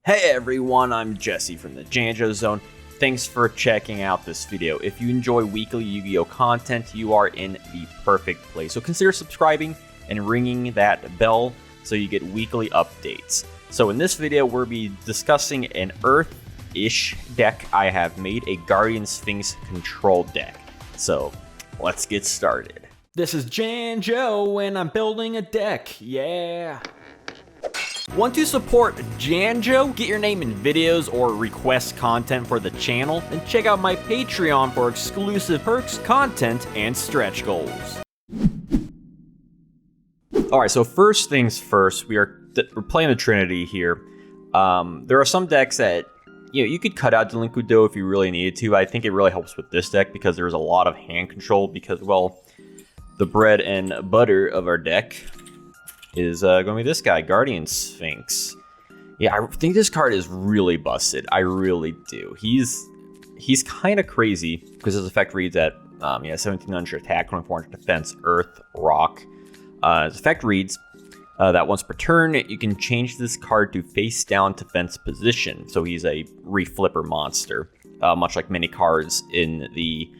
Hey everyone, I'm Jesse from the Janjo Zone. Thanks for checking out this video. If you enjoy weekly Yu-Gi-Oh content, you are in the perfect place. So consider subscribing and ringing that bell so you get weekly updates. So in this video, we'll be discussing an Earth-ish deck I have made, a Guardian Sphinx control deck. So let's get started. This is Janjo and I'm building a deck, yeah! Want to support Janjo? Get your name in videos or request content for the channel? Then check out my Patreon for exclusive perks, content, and stretch goals. Alright, so first things first, we're playing the Trinity here. There are some decks that you could cut out Delinquado if you really needed to. I think it really helps with this deck because there's a lot of hand control because, well, the bread and butter of our deck is going to be this guy, Guardian Sphinx. Yeah, I think this card is really busted. I really do. He's kind of crazy because his effect reads at 1700 attack, 2400 defense, earth, rock. His effect reads that once per turn, you can change this card to face down defense position. So he's a reflipper monster, much like many cards in the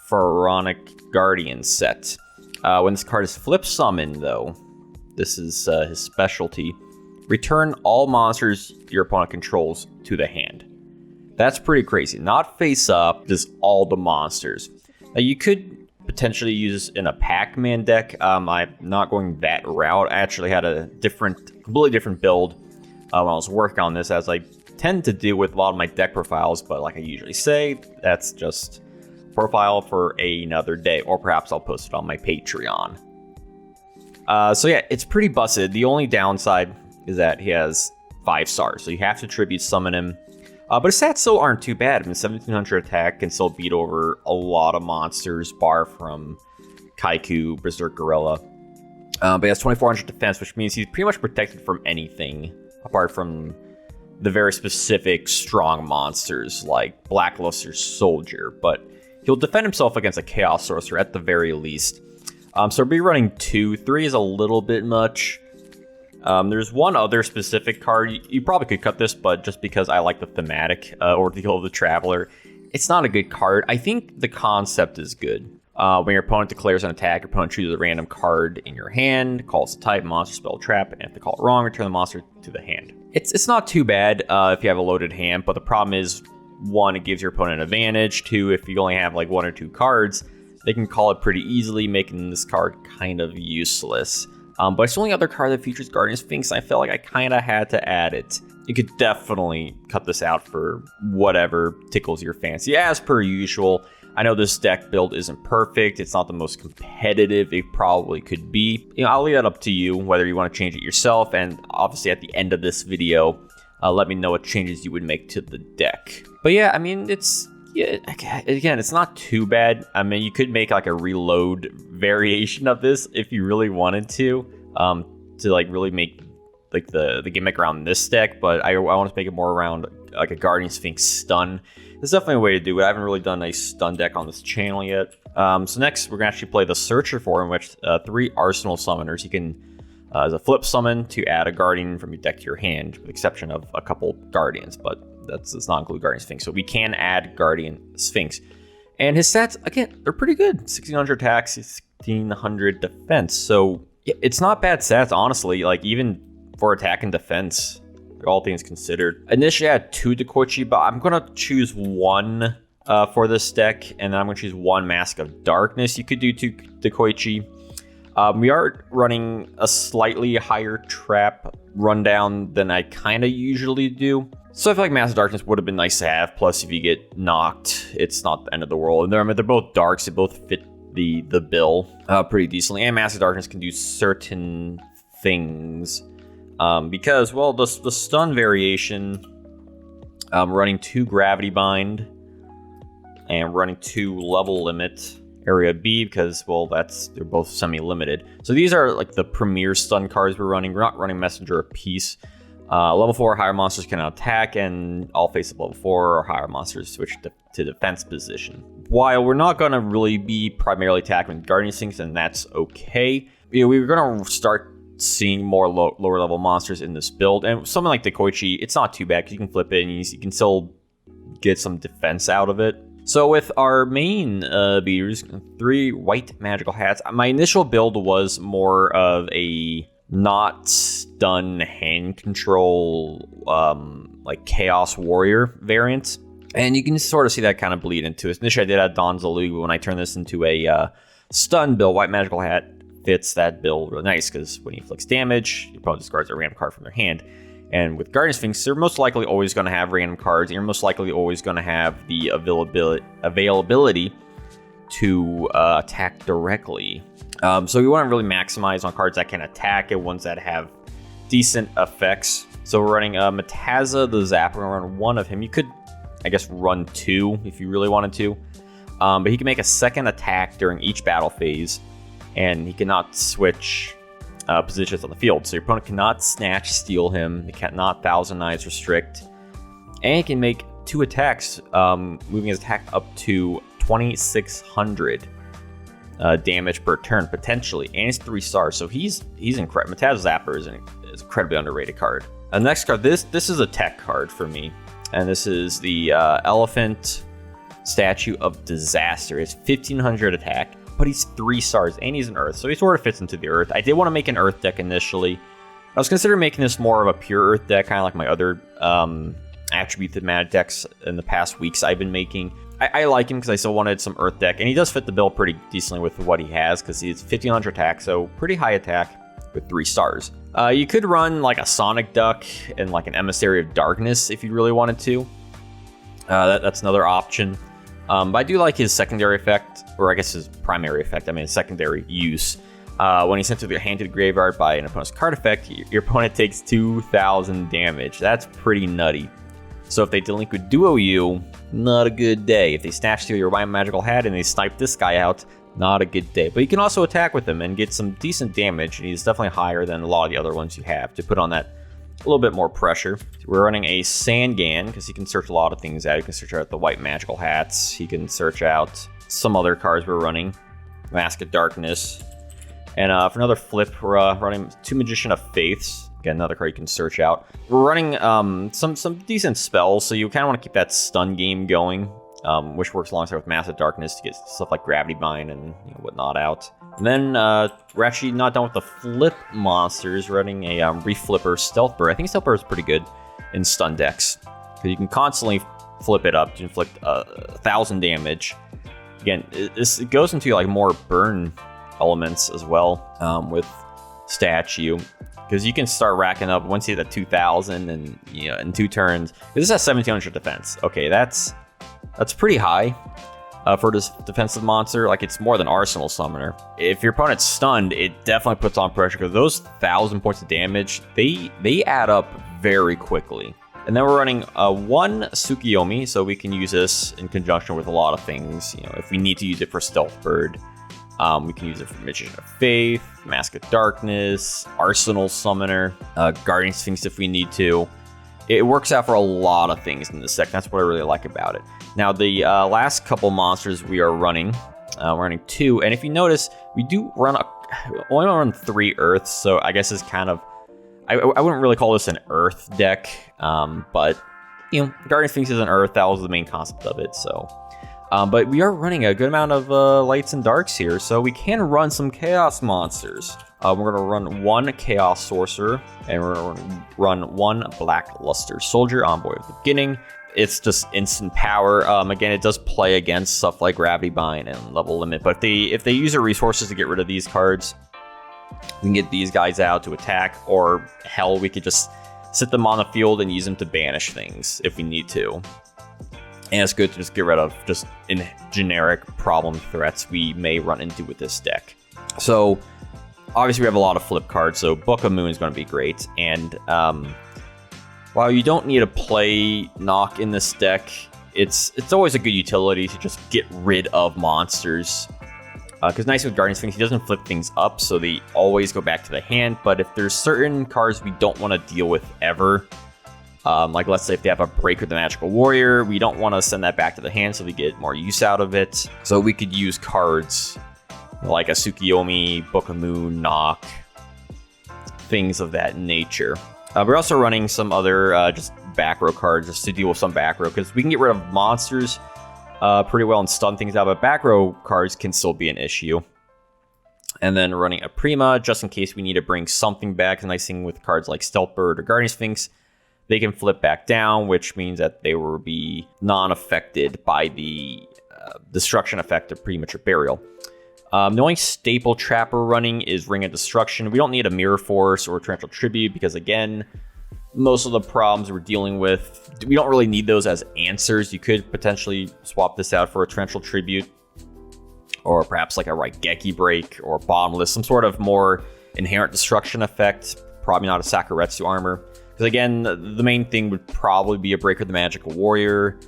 Pharaonic Guardian set. When this card is flip summoned, though, this is his specialty. Return all monsters your opponent controls to the hand. That's pretty crazy. Not face up, just all the monsters. Now you could potentially use this in a Pac-Man deck. I'm not going that route. I actually had a completely different build when I was working on this, as I tend to do with a lot of my deck profiles. But like I usually say, that's just profile for another day, or perhaps I'll post it on my Patreon. So yeah, it's pretty busted. The only downside is that he has 5 stars, so you have to tribute summon him. But his stats still aren't too bad. I mean, 1700 attack can still beat over a lot of monsters, bar from Kaiku, Berserk Gorilla. But he has 2400 defense, which means he's pretty much protected from anything, apart from the very specific strong monsters like Blackluster Soldier. But he'll defend himself against a Chaos Sorcerer at the very least. So we'll be running 2. 3 is a little bit much. There's one other specific card. You probably could cut this, but just because I like the thematic, Ordeal of the Traveler, it's not a good card. I think the concept is good. When your opponent declares an attack, your opponent chooses a random card in your hand, calls the type, monster, spell, trap, and if they call it wrong, return the monster to the hand. It's not too bad if you have a loaded hand, but the problem is, 1, it gives your opponent an advantage. 2, if you only have like 1 or 2 cards, they can call it pretty easily, making this card kind of useless. But it's the only other card that features Guardian Sphinx, and I felt like I kind of had to add it. You could definitely cut this out for whatever tickles your fancy, as per usual. I know this deck build isn't perfect. It's not the most competitive it probably could be. I'll leave that up to you, whether you want to change it yourself. And obviously at the end of this video, let me know what changes you would make to the deck. But yeah, I mean, again, it's not too bad. I mean, you could make like a reload variation of this if you really wanted to like really make like the gimmick around this deck. But I want to make it more around like a Guardian Sphinx stun. There's definitely a way to do it. I haven't really done a stun deck on this channel yet. So next, we're gonna actually play the Searcher for, in which 3 Arsenal Summoners. You can, as a flip summon, to add a Guardian from your deck to your hand, with the exception of a couple Guardians, but does not include Guardian Sphinx. So we can add Guardian Sphinx. And his stats, again, they're pretty good. 1600 attack, 1600 defense. So yeah, it's not bad stats, honestly. Like, even for attack and defense, all things considered. Initially, I had 2 Dekoichi, but I'm going to choose 1 for this deck. And then I'm going to choose 1 Mask of Darkness. You could do 2 Dekoichi. We are running a slightly higher trap rundown than I kind of usually do. So I feel like Mask of Darkness would have been nice to have. Plus, if you get knocked, it's not the end of the world. And they're both darks. They both fit the bill pretty decently. And Mask of Darkness can do certain things. Because, well, the stun variation, running 2 Gravity Bind and running 2 Level Limit Area B, because, well, they're both semi-limited. So these are like the premier stun cards we're running. We're not running Messenger of Peace. Level 4 or higher monsters cannot attack, and all face up level 4 or higher monsters switch to defense position. While we're not going to really be primarily attacking Guardian Sphinx, and that's okay. We were going to start seeing more lower level monsters in this build. And something like the Koichi, it's not too bad because you can flip it and you can still get some defense out of it. So with our main beaters, 3 white magical hats, my initial build was more of a not stun hand control, like Chaos Warrior variant. And you can sort of see that kind of bleed into it. Initially I did have Donzalu, but when I turned this into a stun build, white magical hat fits that build really nice because when he inflicts damage, your opponent discards a random card from their hand. And with Guardian Sphinx, they're most likely always going to have random cards, and you're most likely always going to have the availability to attack directly. So we want to really maximize on cards that can attack and ones that have decent effects. So we're running Mataza the Zapper. We're going to run 1 of him. You could, I guess, run 2 if you really wanted to. But he can make a second attack during each battle phase, and he cannot switch positions on the field. So your opponent cannot snatch, steal him. They cannot Thousand Eyes restrict. And he can make 2 attacks, moving his attack up to 2,600 damage per turn, potentially. And he's 3 stars, so he's incredible. Mataza Zapper is an incredibly underrated card. The next card, this is a tech card for me. And this is the Elephant Statue of Disaster. It's 1,500 attack, but he's 3 stars, and he's an Earth, so he sort of fits into the Earth. I did want to make an Earth deck initially. I was considering making this more of a pure Earth deck, kind of like my other attribute thematic decks in the past weeks I've been making. I like him because I still wanted some Earth deck, and he does fit the bill pretty decently with what he has, because he's 1,500 attack, so pretty high attack with 3 stars. You could run like a Sonic Duck and like an Emissary of Darkness if you really wanted to. That's another option. But I do like his secondary effect, or I guess his primary effect, his secondary use. When he's sent to the hand to the graveyard by an opponent's card effect, your opponent takes 2,000 damage. That's pretty nutty. So if they delinquent duo you, not a good day. If they snatch steal your white magical hat and they snipe this guy out, not a good day. But you can also attack with him and get some decent damage, and he's definitely higher than a lot of the other ones you have to put on that a little bit more pressure. We're running a Sangan because he can search a lot of things out. He can search out the white magical hats. He can search out some other cards we're running. Mask of Darkness. And for another flip, we're running 2 Magician of Faiths. Again, another card you can search out. We're running some decent spells, so you kind of want to keep that stun game going, which works alongside with Mask of Darkness to get stuff like Gravity Bind and whatnot out. And then we're actually not done with the flip monsters. We're running a Reflipper Stealth Bird. I think Stealth Bird is pretty good in stun decks because you can constantly flip it up to inflict 1,000 damage. Again, it goes into like more burn elements as well with Statue, because you can start racking up once you hit the 2,000 and in 2 turns. This has 1,700 defense. Okay, that's pretty high. For this defensive monster, like it's more than Arsenal Summoner. If your opponent's stunned, it definitely puts on pressure because those 1,000 points of damage, they add up very quickly. And then we're running 1 Tsukiyomi, so we can use this in conjunction with a lot of things. If we need to use it for Stealth Bird, we can use it for Magician of Faith, Mask of Darkness, Arsenal Summoner, Guardian Sphinx if we need to. It works out for a lot of things in this deck. That's what I really like about it. Now, the last couple monsters we are running, we're running 2. And if you notice, we do run only run 3 Earths. So I guess it's kind of, I wouldn't really call this an Earth deck. But, Guardian Sphinx is an Earth. That was the main concept of it. So, but we are running a good amount of lights and darks here. So we can run some Chaos monsters. We're going to run 1 Chaos Sorcerer, and we're going to run 1 Blackluster Soldier, Envoy of the Beginning. It's just instant power. Again, it does play against stuff like Gravity Bind and Level Limit, but if they use their resources to get rid of these cards, we can get these guys out to attack, or hell, we could just sit them on the field and use them to banish things if we need to. And it's good to just get rid of just in generic problem threats we may run into with this deck. So, obviously, we have a lot of flip cards, so Book of Moon is going to be great. And while you don't need to play Knock in this deck, it's always a good utility to just get rid of monsters. Because nice with Guardian Sphinx, he doesn't flip things up, so they always go back to the hand. But if there's certain cards we don't want to deal with ever, like let's say if they have a Breaker the Magical Warrior, we don't want to send that back to the hand so we get more use out of it. So we could use cards like a Tsukiyomi, Book of Moon, Knock, things of that nature. We're also running some other just back row cards just to deal with some back row, because we can get rid of monsters pretty well and stun things out, but back row cards can still be an issue. And then running a Prima, just in case we need to bring something back. The nice thing with cards like Stealth Bird or Guardian Sphinx, they can flip back down, which means that they will be non-affected by the destruction effect of Premature Burial. The only staple trap we're running is Ring of Destruction. We don't need a Mirror Force or Torrential Tribute because, again, most of the problems we're dealing with, we don't really need those as answers. You could potentially swap this out for a Torrential Tribute, or perhaps like a Raigeki Break or Bottomless, some sort of more inherent destruction effect. Probably not a Sakuretsu Armor. Because again, the main thing would probably be a Breaker of the Magical Warrior,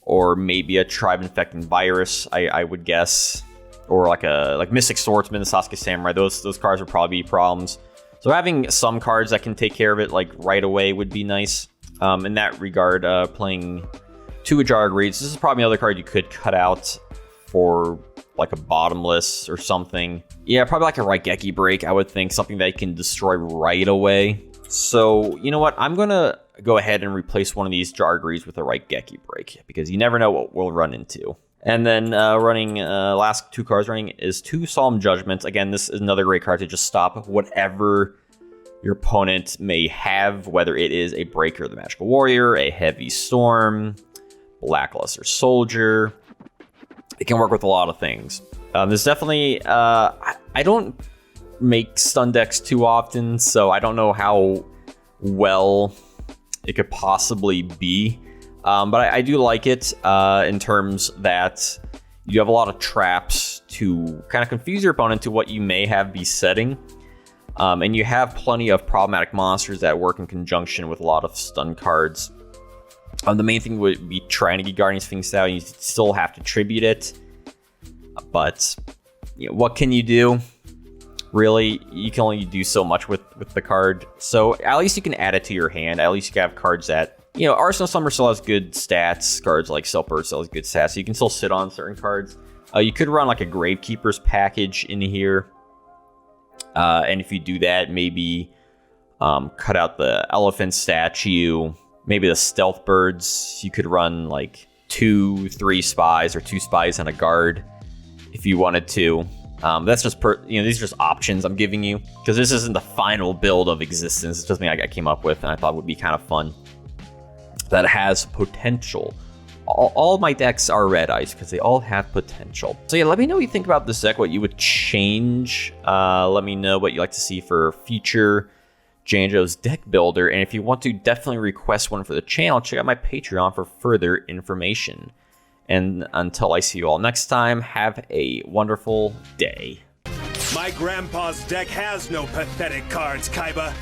or maybe a Tribe Infecting Virus, I would guess. Or like Mystic Swordsman, the Sasuke Samurai, those cards would probably be problems. So having some cards that can take care of it like right away would be nice. In that regard, playing 2 Ajar Greeds, this is probably another card you could cut out for like a Bottomless or something. Yeah, probably like a Raigeki Break, I would think, something that you can destroy right away. So, you know what, I'm gonna go ahead and replace one of these Jar Greeds with a Raigeki Break, because you never know what we'll run into. And then running, last 2 cards running is 2 Solemn Judgments. Again, this is another great card to just stop whatever your opponent may have, whether it is a Breaker of the Magical Warrior, a Heavy Storm, Lackluster Soldier. It can work with a lot of things. There's definitely, I don't make stun decks too often, so I don't know how well it could possibly be. But I do like it in terms that you have a lot of traps to kind of confuse your opponent to what you may have be setting. And you have plenty of problematic monsters that work in conjunction with a lot of stun cards. The main thing would be trying to get Guardian Sphinx out. You still have to tribute it. But you know, what can you do? Really, you can only do so much with the card. So at least you can add it to your hand. At least you can have cards that, you know, Arsenal Summer still has good stats. Cards like Selper still has good stats. So you can still sit on certain cards. You could run like a Gravekeeper's package in here. And if you do that, maybe cut out the Elephant Statue. Maybe the Stealth Birds. You could run like 2-3 Spies or 2 Spies and a Guard if you wanted to. That's just these are just options I'm giving you, because this isn't the final build of existence. It's just something I came up with and I thought would be kind of fun. That has potential. All my decks are red ice because they all have potential. So yeah, let me know what you think about this deck, what you would change. Let me know what you'd like to see for future Janjo's deck builder. And if you want to definitely request one for the channel, check out my Patreon for further information. And until I see you all next time, have a wonderful day. My grandpa's deck has no pathetic cards, Kaiba.